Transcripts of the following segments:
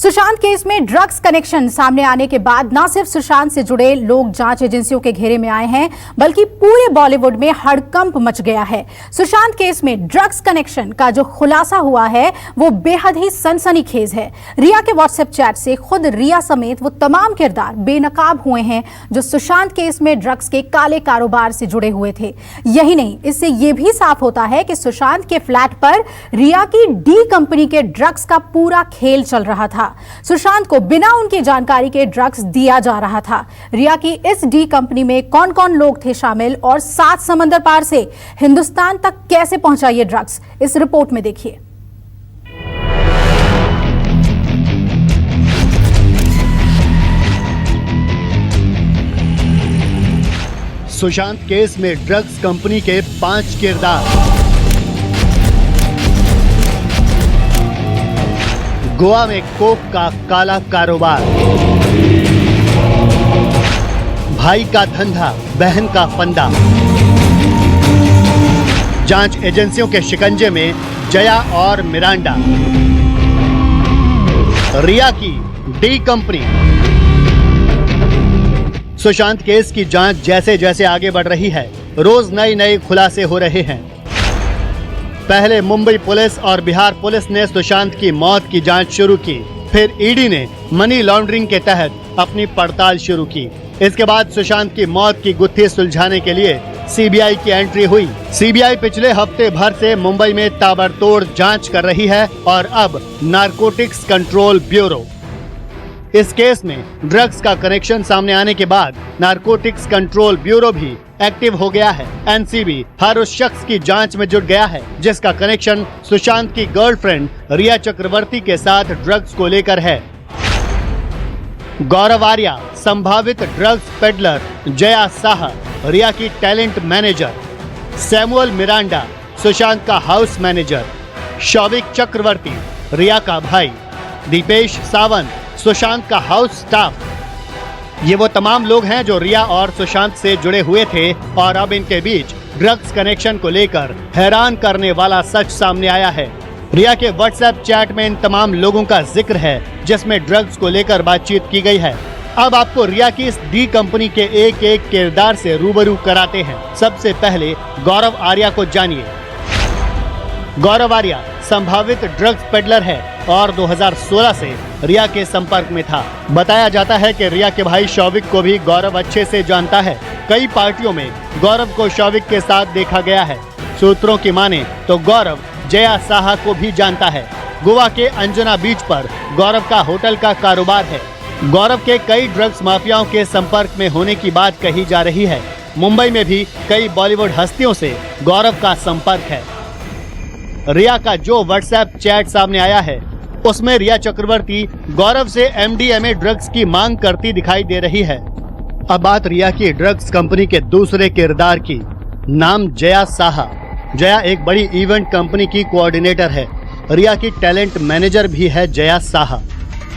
Sushant case में drugs connection सामने आने के बाद न सिर्फ सुशांत से जुड़े लोग जांच एजेंसियों के घेरे में आए हैं, बल्कि पूरे बॉलीवुड में हड़कंप मच गया है। सुशांत केस में ड्रग्स कनेक्शन का जो खुलासा हुआ है वो बेहद ही सनसनीखेज है। रिया के व्हाट्सएप चैट से खुद रिया समेत वो तमाम किरदार बेनकाब हुए हैं जो सुशांत केस में ड्रग्स के काले कारोबार से जुड़े हुए थे। यही नहीं, इससे ये भी साफ होता है कि सुशांत के फ्लैट पर रिया की डी कंपनी के ड्रग्स का पूरा खेल चल रहा था। सुशांत को बिना उनकी जानकारी के ड्रग्स दिया जा रहा था। रिया की इस डी कंपनी में कौन कौन लोग थे शामिल और 7 समंदर पार से हिंदुस्तान तक कैसे पहुंचा ये ड्रग्स, इस रिपोर्ट में देखिए। सुशांत केस में ड्रग्स कंपनी के 5 किरदार। गोवा में कोक का काला कारोबार, भाई का धंधा बहन का फंदा, जांच एजेंसियों के शिकंजे में जया और मिरांडा, रिया की डी कंपनी। सुशांत केस की जांच जैसे जैसे आगे बढ़ रही है, रोज नए खुलासे हो रहे हैं। पहले मुंबई पुलिस और बिहार पुलिस ने सुशांत की मौत की जांच शुरू की, फिर ईडी ने मनी लॉन्ड्रिंग के तहत अपनी पड़ताल शुरू की। इसके बाद सुशांत की मौत की गुत्थी सुलझाने के लिए सीबीआई की एंट्री हुई। सीबीआई पिछले हफ्ते भर से मुंबई में ताबड़तोड़ जांच कर रही है और अब नारकोटिक्स कंट्रोल ब्यूरो। इस केस में ड्रग्स का कनेक्शन सामने आने के बाद नारकोटिक्स कंट्रोल ब्यूरो भी एक्टिव हो गया है। एनसीबी हर उस शख्स की जांच में जुट गया है जिसका कनेक्शन सुशांत की गर्लफ्रेंड रिया चक्रवर्ती के साथ ड्रग्स को लेकर है। गौरव आर्या संभावित ड्रग्स पेडलर, जया साह रिया की talent manager, Samuel Miranda Sushant का हाउस मैनेजर, शौविक चक्रवर्ती रिया का भाई, दीपेश सावंत सुशांत का हाउस स्टाफ। ये वो तमाम लोग हैं जो रिया और सुशांत से जुड़े हुए थे और अब इनके बीच ड्रग्स कनेक्शन को लेकर हैरान करने वाला सच सामने आया है। रिया के व्हाट्सएप चैट में इन तमाम लोगों का जिक्र है जिसमें ड्रग्स को लेकर बातचीत की गई है। अब आपको रिया की इस डी कंपनी के एक एक किरदार से रूबरू कराते हैं। सबसे पहले गौरव आर्या को जानिए। गौरव आर्या संभावित ड्रग्स पेडलर है और 2016 से रिया के संपर्क में था। बताया जाता है कि रिया के भाई शौविक को भी गौरव अच्छे से जानता है। कई पार्टियों में गौरव को शौविक के साथ देखा गया है। सूत्रों की माने तो गौरव जया साहा को भी जानता है। गोवा के अंजुना बीच पर गौरव का होटल का कारोबार है। गौरव के कई ड्रग्स माफियाओं के संपर्क में होने की बात कही जा रही है। मुंबई में भी कई बॉलीवुड हस्तियों से गौरव का संपर्क है। रिया का जो व्हाट्सएप चैट सामने आया है उसमें रिया चक्रवर्ती गौरव से एमडीएमए ड्रग्स की मांग करती दिखाई दे रही है। अब बात रिया की ड्रग्स कंपनी के दूसरे किरदार की। नाम जया साहा। जया एक बड़ी इवेंट कंपनी की कोऑर्डिनेटर है। रिया की टैलेंट मैनेजर भी है जया साहा।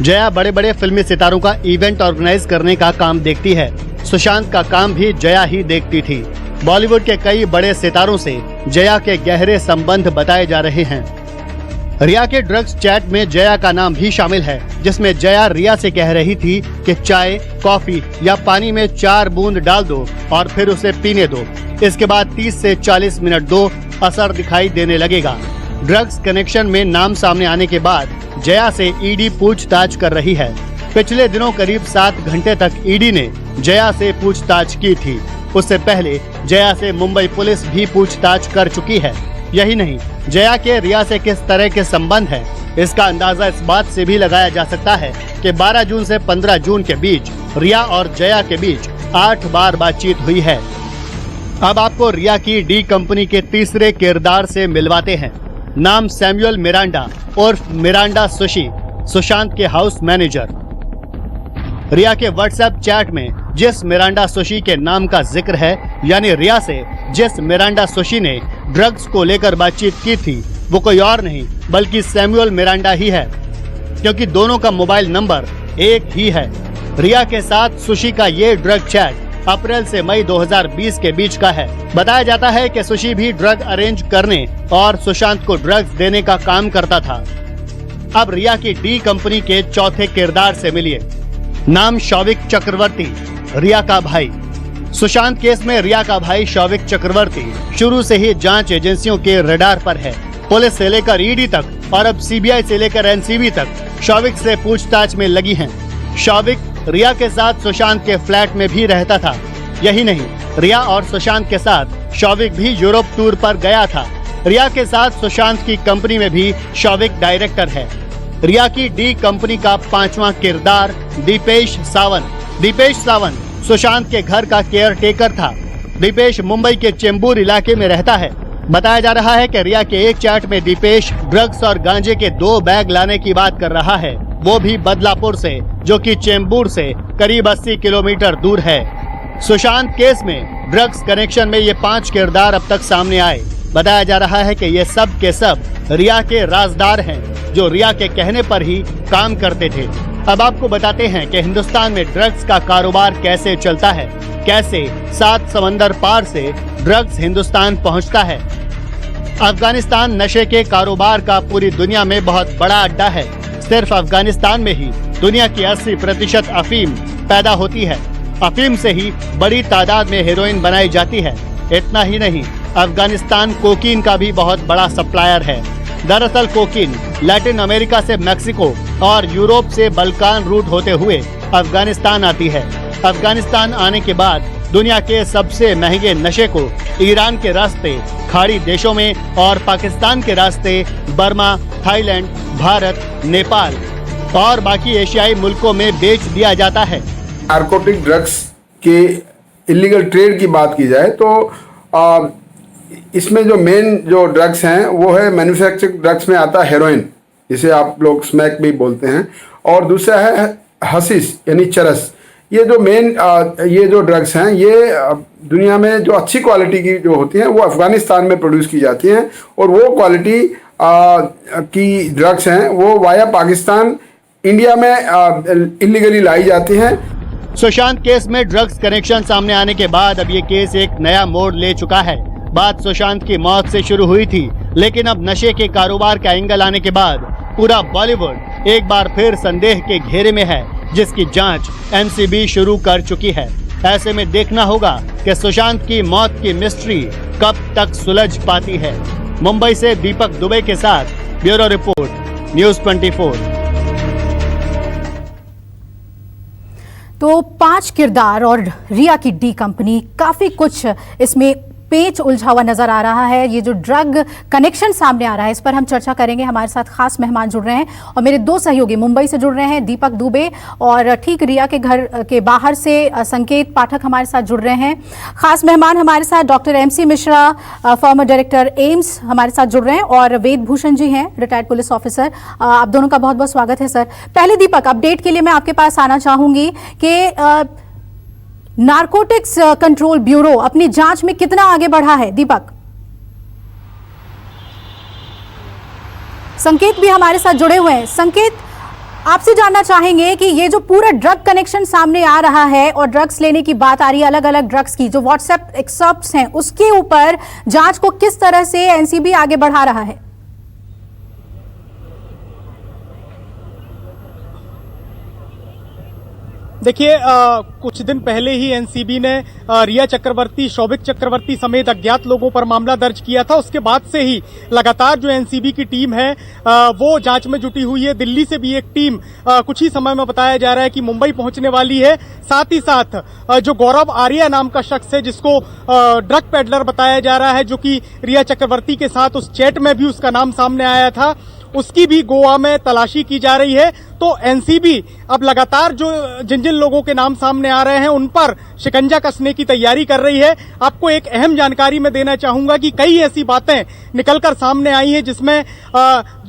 जया बड़े बड़े फिल्मी सितारों का इवेंट ऑर्गेनाइज करने का काम देखती है। सुशांत का काम भी जया ही देखती थी। बॉलीवुड के कई बड़े सितारों से जया के गहरे संबंध बताए जा रहे हैं। रिया के ड्रग्स चैट में जया का नाम भी शामिल है, जिसमें जया रिया से कह रही थी कि चाय, कॉफी या पानी में 4 बूंद डाल दो और फिर उसे पीने दो। इसके बाद 30 से 40 मिनट दो, असर दिखाई देने लगेगा। ड्रग्स कनेक्शन में नाम सामने आने के बाद जया से ईडी पूछताछ कर रही है। पिछले दिनों करीब 7 घंटे तक ईडी ने जया से पूछताछ की थी। उससे पहले जया से मुंबई पुलिस भी पूछताछ कर चुकी है। यही नहीं, जया के रिया से किस तरह के संबंध है इसका अंदाजा इस बात से भी लगाया जा सकता है कि 12 जून से 15 जून के बीच रिया और जया के बीच 8 बार बातचीत हुई है। अब आपको रिया की डी कंपनी के तीसरे किरदार से मिलवाते हैं। नाम सैमुअल मिरांडा उर्फ मिरांडा सुशी, सुशांत के हाउस मैनेजर। रिया के व्हाट्सएप चैट में जिस मिरांडा सुशी के नाम का जिक्र है, यानी रिया से जिस मिरांडा सुशी ने ड्रग्स को लेकर बातचीत की थी, वो कोई और नहीं बल्कि सैमुअल मिरांडा ही है, क्योंकि दोनों का मोबाइल नंबर एक ही है। रिया के साथ सुशी का ये ड्रग चैट अप्रैल से मई 2020 के बीच का है। बताया जाता है कि सुशी भी ड्रग अरेंज करने और सुशांत को ड्रग्स देने का काम करता था। अब रिया की डी कंपनी के चौथे किरदार से मिलिए। नाम शौविक चक्रवर्ती, रिया का भाई। सुशांत केस में रिया का भाई शौविक चक्रवर्ती शुरू से ही जांच एजेंसियों के रडार पर है। पुलिस से लेकर ईडी तक और अब सीबीआई से लेकर एनसीबी तक शौविक से पूछताछ में लगी हैं। शौविक रिया के साथ सुशांत के फ्लैट में भी रहता था। यही नहीं, रिया और सुशांत के साथ शौविक भी यूरोप टूर पर गया था। रिया के साथ सुशांत की कंपनी में भी शौविक डायरेक्टर है। रिया की डी कंपनी का 5वां किरदार दीपेश सावंत। दीपेश सावंत सुशांत के घर का केयर टेकर था। दीपेश मुंबई के चेंबूर इलाके में रहता है। बताया जा रहा है कि रिया के एक चैट में दीपेश ड्रग्स और गांजे के 2 बैग लाने की बात कर रहा है, वो भी बदलापुर से, जो कि चेंबूर से करीब 80 किलोमीटर दूर है। सुशांत केस में ड्रग्स कनेक्शन में ये 5 किरदार अब तक सामने आए। बताया जा रहा है कि ये सब के सब रिया के राजदार हैं, जो रिया के कहने पर ही काम करते थे। अब आपको बताते हैं कि हिंदुस्तान में ड्रग्स का कारोबार कैसे चलता है, कैसे 7 समंदर पार से ड्रग्स हिंदुस्तान पहुंचता है। अफगानिस्तान नशे के कारोबार का पूरी दुनिया में बहुत बड़ा अड्डा है। सिर्फ अफगानिस्तान में ही दुनिया की 80% अफीम पैदा होती है। अफीम से ही बड़ी तादाद में हेरोइन बनाई जाती है। इतना ही नहीं, अफगानिस्तान कोकीन का भी बहुत बड़ा सप्लायर है। दरअसल कोकीन लैटिन अमेरिका से मैक्सिको और यूरोप से बल्कान रूट होते हुए अफगानिस्तान आती है। अफगानिस्तान आने के बाद दुनिया के सबसे महंगे नशे को ईरान के रास्ते खाड़ी देशों में और पाकिस्तान के रास्ते बर्मा, थाईलैंड, भारत, नेपाल और बाकी एशियाई मुल्कों में बेच दिया जाता है। नारकोटिक ड्रग्स के इलीगल ट्रेड की बात की जाए तो इसमें जो मेन जो ड्रग्स हैं वो है मैन्युफैक्चरिंग ड्रग्स में आता है हेरोइन, जिसे आप लोग स्मैक भी बोलते हैं, और दूसरा है हशीश यानी चरस। ये जो मेन ये जो ड्रग्स हैं ये दुनिया में जो अच्छी क्वालिटी की जो होती हैं वो अफगानिस्तान में प्रोड्यूस की जाती हैं, और वो क्वालिटी की ड्रग्स हैं वो वाया पाकिस्तान इंडिया में इलीगली लाई जाती हैं। सुशांत केस में ड्रग्स कनेक्शन सामने आने के बाद अब ये केस एक नया मोड़ ले चुका है। बात सुशांत की मौत से शुरू हुई थी, लेकिन अब नशे के कारोबार का एंगल आने के बाद पूरा बॉलीवुड एक बार फिर संदेह के घेरे में है, जिसकी जांच एनसीबी शुरू कर चुकी है। ऐसे में देखना होगा कि सुशांत की मौत की मिस्ट्री कब तक सुलझ पाती है। मुंबई से दीपक दुबे के साथ ब्यूरो रिपोर्ट, न्यूज़ 24। तो 5 किरदार और रिया की डी कंपनी, काफी कुछ इसमें पेच उलझा हुआ नजर आ रहा है। ये जो ड्रग कनेक्शन सामने आ रहा है, इस पर हम चर्चा करेंगे। हमारे साथ खास मेहमान जुड़ रहे हैं और मेरे 2 सहयोगी मुंबई से जुड़ रहे हैं, दीपक दुबे, और ठीक रिया के घर के बाहर से संकेत पाठक हमारे साथ जुड़ रहे हैं। खास मेहमान हमारे साथ doctor MC Mishra, farmer director AIIMS, हमारे साथ जुड़ रहे हैं, और वेद भूषण जी हैं, रिटायर्ड पुलिस ऑफिसर। आप दोनों का बहुत बहुत स्वागत है सर। पहले दीपक, अपडेट के लिए मैं आपके पास आना चाहूंगी कि नारकोटिक्स कंट्रोल ब्यूरो अपनी जांच में कितना आगे बढ़ा है। दीपक, संकेत भी हमारे साथ जुड़े हुए हैं। संकेत, आपसे जानना चाहेंगे कि ये जो पूरा ड्रग कनेक्शन सामने आ रहा है और ड्रग्स लेने की बात आ रही है, अलग अलग ड्रग्स की जो व्हाट्सएप एक्सेप्ट्स हैं, उसके ऊपर जांच को किस तरह से एनसीबी आगे बढ़ा रहा है? देखिए, कुछ दिन पहले ही एनसीबी ने रिया चक्रवर्ती, शौविक चक्रवर्ती समेत अज्ञात लोगों पर मामला दर्ज किया था। उसके बाद से ही लगातार जो एनसीबी की टीम है वो जांच में जुटी हुई है। दिल्ली से भी एक टीम कुछ ही समय में बताया जा रहा है कि मुंबई पहुंचने वाली है। साथ ही साथ जो गौरव आर्या नाम का शख्स है, जिसको ड्रग पेडलर बताया जा रहा है, जो कि रिया चक्रवर्ती के साथ उस चैट में भी उसका नाम सामने आया था, उसकी भी गोवा में तलाशी की जा रही है। तो एनसीबी अब लगातार जो जिन जिन लोगों के नाम सामने आ रहे हैं उन पर शिकंजा कसने की तैयारी कर रही है। आपको एक अहम जानकारी मैं देना चाहूंगा कि कई ऐसी बातें निकलकर सामने आई हैं, जिसमें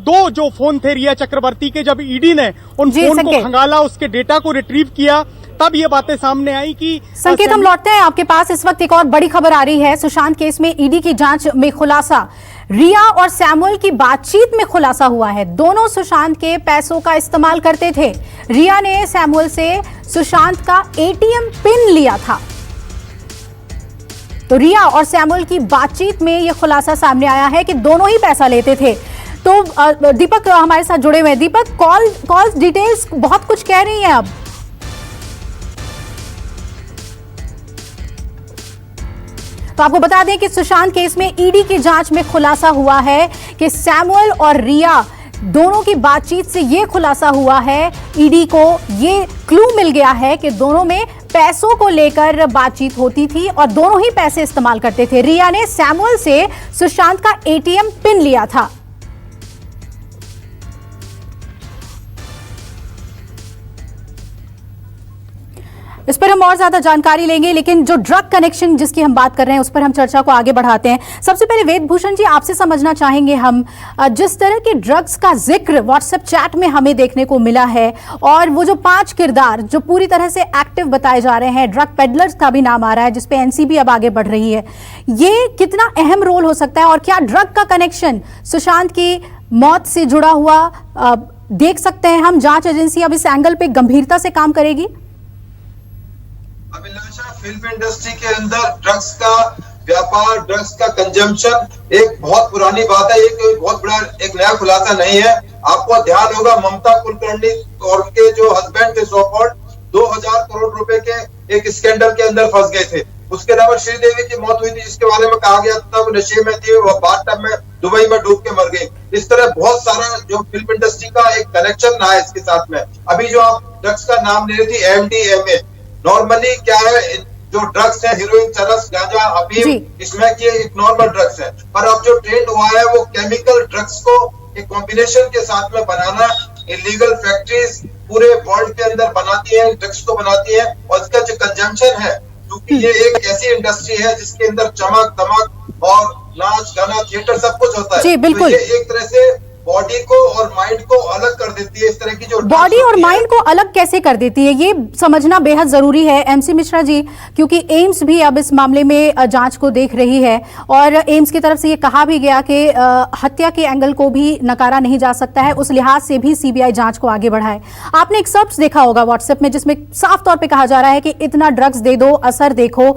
2 जो फोन थे रिया चक्रवर्ती के, जब ईडी ने उन फोन को खंगाला, उसके डेटा को रिट्रीव किया, तब ये बातें सामने आई कि संकेत, हम लौटते हैं आपके पास। इस वक्त एक और बड़ी खबर आ रही है। सुशांत केस में ईडी की जांच में खुलासा, रिया और सैमुअल की बातचीत में खुलासा हुआ है। दोनों सुशांत के पैसों का इस्तेमाल करते थे। रिया ने सैमुअल से सुशांत का एटीएम पिन लिया था। तो रिया और सैमुअल की बातचीत में यह खुलासा सामने आया है कि दोनों ही पैसा लेते थे। तो दीपक हमारे साथ जुड़े हुए हैं। दीपक, कॉल डिटेल्स बहुत कुछ कह रही हैं अब। तो आपको बता दें कि सुशांत केस में ईडी की जांच में खुलासा हुआ है कि सैमुअल और रिया दोनों की बातचीत से यह खुलासा हुआ है, ईडी को ये क्लू मिल गया है कि दोनों में पैसों को लेकर बातचीत होती थी और दोनों ही पैसे इस्तेमाल करते थे। रिया ने सैमुअल से सुशांत का एटीएम पिन लिया था। इस पर हम और ज्यादा जानकारी लेंगे, लेकिन जो ड्रग कनेक्शन जिसकी हम बात कर रहे हैं उस पर हम चर्चा को आगे बढ़ाते हैं। सबसे पहले वेदभूषण जी, आपसे समझना चाहेंगे हम, जिस तरह के ड्रग्स का जिक्र व्हाट्सएप चैट में हमें देखने को मिला है और वो जो 5 किरदार जो पूरी तरह से एक्टिव बताए जा रहे हैं, ड्रग पेडलर्स का भी नाम आ रहा है जिसपे एनसीबी अब आगे बढ़ रही है, ये कितना अहम रोल हो सकता है और क्या ड्रग का कनेक्शन सुशांत की मौत से जुड़ा हुआ देख सकते हैं हम? जांच एजेंसी अब इस एंगल पे गंभीरता से काम करेगी? अभिलाषा, फिल्म इंडस्ट्री के अंदर ड्रग्स का व्यापार, ड्रग्स का कंजम्पशन एक बहुत पुरानी बात है। ये कोई बहुत बड़ा एक नया खुलासा नहीं है। आपको ध्यान होगा, ममता कुलकर्णी और उनके जो हस्बैंड थे सोकॉल्ड 2000 करोड़ रुपए के एक स्कैंडल के अंदर फंस गए थे। उसके अलावा श्रीदेवी की मौत हुई थी जिसके बारे में कहा गया था वो नशे में थी, वो बाथटब में दुबई में डूब के मर गई। इस तरह बहुत सारा जो फिल्म इंडस्ट्री का एक कनेक्शन रहा है इसके साथ में। अभी जो आप ड्रग्स का नाम ले रही थी MDMA, नॉर्मली क्या है, जो ड्रग्स है हीरोइन, चरस, गांजा, अफीम, इसमें की एक नॉर्मल ड्रग्स है। पर अब जो ट्रेंड हुआ है वो केमिकल ड्रग्स को एक कॉम्बिनेशन के साथ में बनाना। इलीगल फैक्ट्रीज पूरे वर्ल्ड के अंदर बनाती है, ड्रग्स को बनाती है और इसका जो कंजम्पशन है, क्योंकि ये एक ऐसी इंडस्ट्री है जिसके अंदर चमक दमक और नाच गाना थिएटर सब कुछ होता है। जी, बिल्कुल। तो ये एक तरह से बॉडी को और माइंड को अलग कर देती है। इस तरह की जो बॉडी और माइंड को अलग कैसे कर देती है, ये समझना बेहद जरूरी है एमसी मिश्रा जी, क्योंकि एम्स भी अब इस मामले में जांच को देख रही है और एम्स की तरफ से ये कहा भी गया कि हत्या के एंगल को भी नकारा नहीं जा सकता है, उस लिहाज से भी सीबीआई जांच को आगे बढ़ाए। आपने एक सर्च देखा होगा व्हाट्सएप में जिसमें साफ तौर पे कहा जा रहा है कि इतना ड्रग्स दे दो, असर देखो।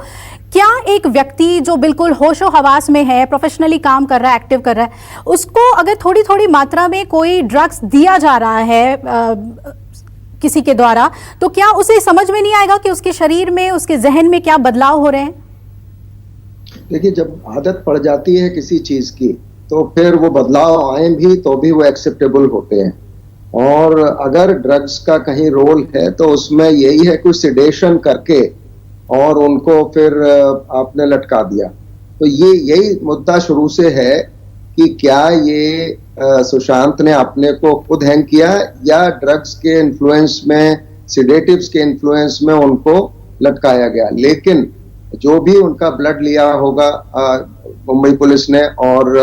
क्या एक व्यक्ति जो बिल्कुल होशो हवास में है, प्रोफेशनली काम कर रहा है, एक्टिव कर रहा है, उसको अगर थोड़ी थोड़ी मात्रा में कोई ड्रग्स दिया जा रहा है किसी के द्वारा, तो क्या उसे समझ में नहीं आएगा कि उसके शरीर में, उसके जहन में क्या बदलाव हो रहे हैं? देखिए, जब आदत पड़ जाती है किसी चीज की तो फिर वो बदलाव आए भी तो भी वो एक्सेप्टेबल होते हैं। और अगर ड्रग्स का कहीं रोल है तो उसमें यही है, कुछ सिडेशन करके और उनको फिर आपने लटका दिया। तो ये यही मुद्दा शुरू से है कि क्या ये सुशांत ने अपने को खुद हैंग किया या ड्रग्स के इन्फ्लुएंस में, सिडेटिव्स के इन्फ्लुएंस में उनको लटकाया गया। लेकिन जो भी उनका ब्लड लिया होगा मुंबई पुलिस ने और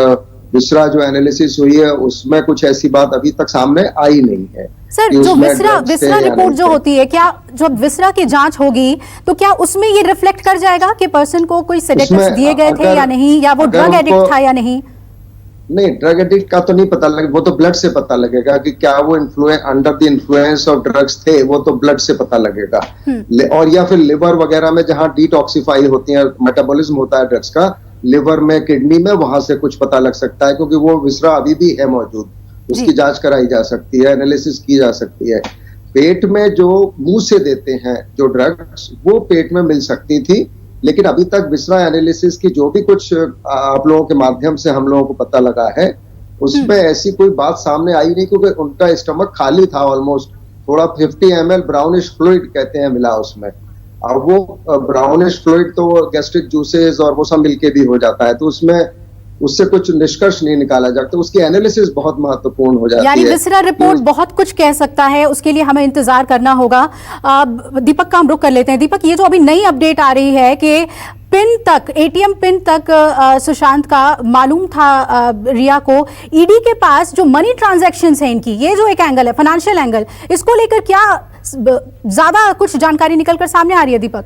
विसरा जो एनालिसिस हुई है उसमें कुछ ऐसी बात अभी तक सामने आई नहीं है। सर, जो विसरा रिपोर्ट जो होती है, क्या जब विसरा की जांच होगी तो क्या उसमें ये रिफ्लेक्ट कर जाएगा कि पर्सन को कोई सेडेटिव्स दिए गए थे या नहीं, या वो ड्रग एडिक्ट था या नहीं? नहीं, ड्रग एडिक्ट का तो नहीं पता लगेगा, वो तो ब्लड से पता लगेगा कि क्या वो under the influence of drugs थे, वो तो ब्लड से पता लगेगा। और या फिर लिवर वगैरह में जहां डिटॉक्सिफाई होती है, मेटाबॉलिज्म होता है ड्रग्स का, लिवर में, किडनी में, वहां से कुछ पता लग सकता है, क्योंकि वो विसरा अभी भी है मौजूद, उसकी जांच कराई जा सकती है, एनालिसिस की जा सकती है। पेट में जो मुंह से देते हैं जो ड्रग्स, वो पेट में मिल सकती थी, लेकिन अभी तक विसरा एनालिसिस की जो भी कुछ आप लोगों के माध्यम से हम लोगों को पता लगा है, उसमें ऐसी कोई बात सामने आई नहीं, क्योंकि उनका स्टमक खाली था ऑलमोस्ट। थोड़ा 50 ml ब्राउनिश फ्लूइड कहते हैं मिला उसमें, और वो ब्राउनिश फ्लूइड तो गैस्ट्रिक जूसेस और वो सब मिलके भी हो जाता है, तो उसमें उससे कुछ निष्कर्ष नहीं निकाला जाता। उसकी एनालिसिस बहुत महत्वपूर्ण हो जाती है। यानी विसरा रिपोर्ट बहुत कुछ कह सकता है, उसके लिए हमें इंतजार करना होगा। दीपक का हम रुख कर लेते हैं। दीपक, ये जो अभी नई अपडेट आ रही है कि पिन तक, एटीएम पिन तक सुशांत का मालूम था रिया को, ईडी के पास जो मनी ट्रांजैक्शंस हैं इनकी, ये जो एक एंगल है, फाइनेंशियल एंगल, इसको लेकर क्या ज्यादा कुछ जानकारी निकलकर सामने आ रही है दीपक?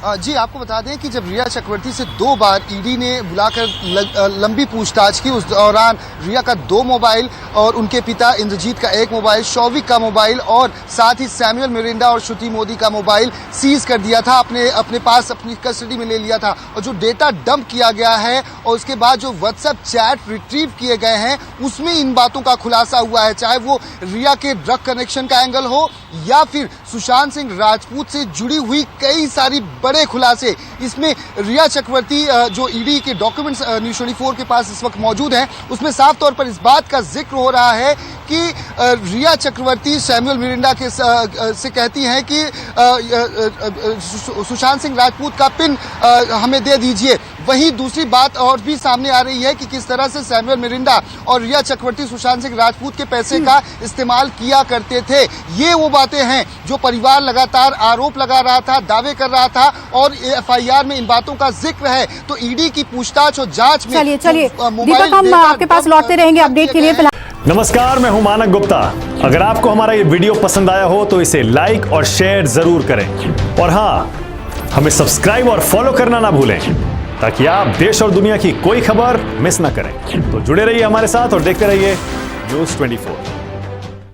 जी आपको बता दें कि जब रिया चक्रवर्ती से 2 बार ईडी ने बुलाकर लंबी पूछताछ की, उस दौरान रिया का 2 मोबाइल और उनके पिता इंद्रजीत का 1 मोबाइल, शौविक का मोबाइल और साथ ही सैमुअल मिरिंडा और श्रुति मोदी का मोबाइल सीज कर दिया था, अपने पास अपनी कस्टडी में ले लिया था। और जो डेटा डंप किया गया है और उसके बाद जो व्हाट्सएप चैट रिट्रीव किए गए हैं उसमें इन बातों का खुलासा हुआ है, चाहे वो रिया के ड्रग कनेक्शन का एंगल हो या फिर सुशांत सिंह राजपूत से जुड़ी हुई कई सारी बड़े खुलासे। इसमें रिया चक्रवर्ती जो ईडी के डॉक्यूमेंट्स न्यूज़ 24 के पास इस वक्त मौजूद हैं उसमें साफ तौर पर इस बात का जिक्र हो रहा है कि रिया चक्रवर्ती सैमुअल मिरिंडा के से कहती हैं कि सुशांत सिंह राजपूत का पिन हमें दे दीजिए। वहीं दूसरी बात और भी सामने आ रही है कि किस तरह से सैमुअल मिरिंडा और रिया चक्रवर्ती सुशांत सिंह राजपूत के पैसे का इस्तेमाल किया करते थे। ये वो बातें हैं जो परिवार लगातार आरोप लगा रहा था, दावे कर रहा था और एफआईआर में इन बातों का जिक्र है। तो ईडी की पूछताछ और जांच में चलिए दीपक, हम आपके पास लौटते रहेंगे अपडेट के लिए। नमस्कार, मैं हूं मानक गुप्ता। अगर आपको हमारा ये वीडियो पसंद आया हो तो इसे लाइक और शेयर जरूर करें और हाँ, हमें सब्सक्राइब और फॉलो करना ना भूलें ताकि आप देश और दुनिया की कोई खबर मिस ना करें। तो जुड़े रहिए हमारे साथ और देखते रहिए न्यूज़ 24।